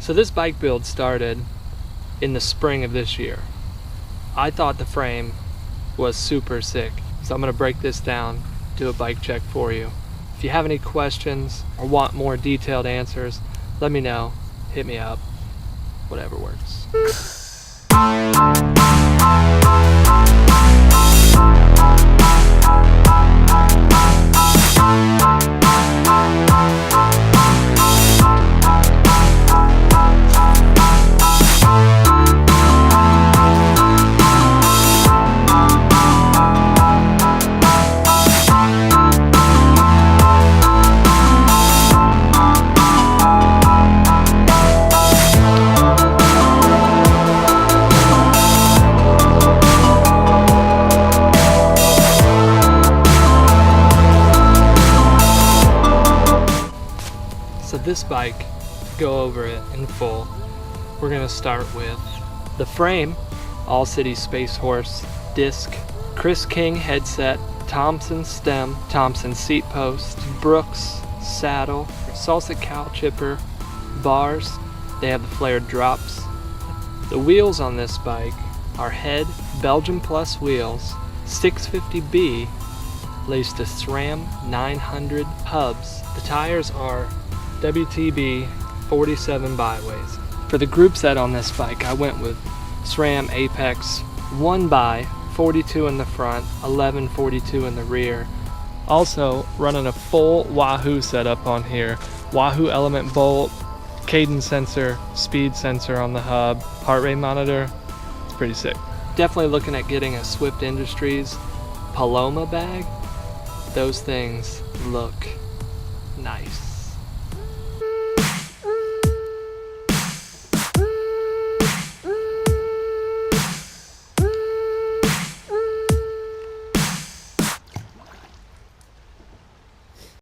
So this bike build started in the spring of this year. I thought the frame was super sick, so I'm gonna break this down, do a bike check for you. If you have any questions or want more detailed answers, let me know, hit me up, whatever works. So this bike, to go over it in full, we're gonna start with the frame, All City Space Horse disc, Chris King headset, Thompson stem, Thompson seat post, Brooks saddle, Salsa cow chipper, bars, they have the flared drops. The wheels on this bike are head Belgium Plus wheels, 650B, laced to SRAM 900 hubs. The tires are WTB 47 byways. For the group set on this bike, I went with SRAM Apex 1x 42 in the front, 1142 in the rear. Also running a full Wahoo setup on here. Wahoo element bolt, cadence sensor, speed sensor on the hub, heart rate monitor. It's pretty sick. Definitely looking at getting a Swift Industries Paloma bag. Those things look nice.